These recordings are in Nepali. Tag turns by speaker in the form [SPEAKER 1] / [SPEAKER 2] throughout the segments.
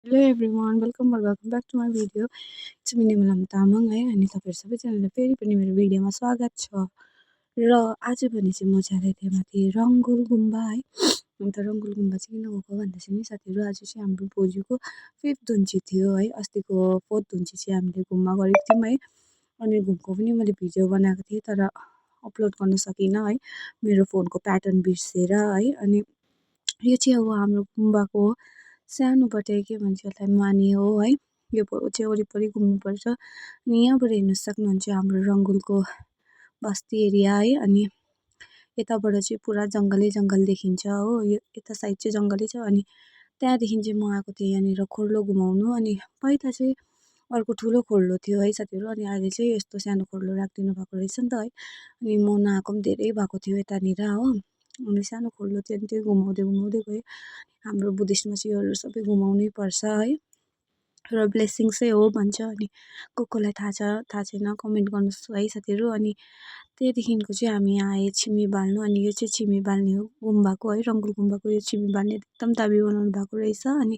[SPEAKER 1] Hello everyone welcome back to my video it's me Nimlam Tamang है। अनि तपाईँहरू सबैजनालाई फेरि पनि मेरो भिडियोमा स्वागत छ। र आज भने चाहिँ म जाँदै थिएँ माथि रङ्गुल गुम्बा है। अन्त रङ्गुल गुम्बा चाहिँ किन गएको भन्दा चाहिँ नि साथीहरू आज चाहिँ हाम्रो बोजूको 5th दुन्जी थियो है। अस्तिको 4th दुन्जी चाहिँ हामीले घुममा गरेको थियौँ है। अनि घुमको पनि मैले भिडियो बनाएको थिएँ तर अपलोड गर्न सकिनँ है, मेरो फोनको प्याटर्न बिर्सेर है। अनि यो चाहिँ अब हाम्रो गुम्बाको सानोबटै के भन्छ यसलाई माने हो है। यो चाहिँ वरिपरि घुम्नुपर्छ। अनि यहाँबाट हेर्न सक्नुहुन्छ हाम्रो रङ्गुलको बस्ती एरिया है। अनि यताबाट चाहिँ पुरा जङ्गलै जङ्गल देखिन्छ हो, यो यता साइड चाहिँ जङ्गलै छ। अनि त्यहाँदेखि चाहिँ म आएको थिएँ यहाँनिर खोर्लो घुमाउनु। अनि पहिला चाहिँ अर्को ठुलो खोर्लो थियो है साथीहरू, अनि अहिले चाहिँ यस्तो सानो खोर्लो राखिदिनु भएको रहेछ नि त है। अनि म नआएको पनि धेरै भएको थियो यतानिर हो। अनि सानो खोर्लो थियो अनि त्यो घुमाउँदै घुमाउँदै गयो। हाम्रो बुद्धिस्टमा चाहिँ योहरू सबै घुमाउनै पर्छ है, र ब्लेसिङ्सै हो भन्छ। अनि कसलाई थाहा छ थाहा छैन कमेन्ट गर्नुहोस् है साथीहरू। अनि त्यहाँदेखिको चाहिँ हामी आए छिमी बाल्नु। अनि यो चाहिँ छिमी बाल्ने हो गुम्बाको है, रङ्गुल गुम्बाको यो छिमी बाल्ने एकदम दामी बनाउनु भएको रहेछ। अनि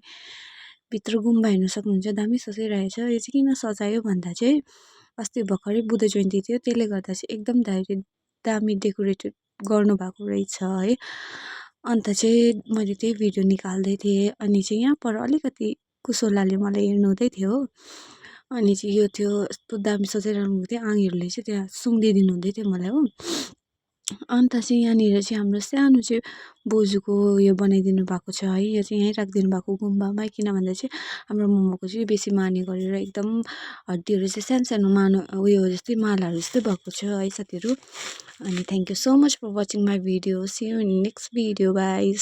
[SPEAKER 1] भित्र गुम्बा हेर्नु सक्नुहुन्छ दामी सजाइरहेछ। यो चाहिँ किन सजायो भन्दा चाहिँ अस्ति भर्खरै बुद्ध जयन्ती थियो, त्यसले गर्दा चाहिँ एकदम दामी डेकोरेटेड गर्नुभएको रहेछ है। अन्त चाहिँ मैले त्यही भिडियो निकाल्दै थिएँ। अनि चाहिँ यहाँ पर अलिकति कुशोलाले मलाई हेर्नु हुँदै थियो हो। अनि चाहिँ यो थियो यस्तो दामी सजाइरहनु थियो, आङीहरूले चाहिँ त्यहाँ सुँघिदिनु हुँदै थियो मलाई हो। अन्त चाहिँ यहाँनिर चाहिँ हाम्रो सानो चाहिँ बोजूको उयो बनाइदिनु भएको छ है। यो चाहिँ यहीँ राखिदिनु भएको गुम्बामै, किन भन्दा चाहिँ हाम्रो मोमोको चाहिँ बेसी माने गरेर एकदम हड्डीहरू चाहिँ सानो सानो उयो जस्तै मालाहरू जस्तै भएको छ है साथीहरू। अनि thank you so much for watching my video. See you in next video guys.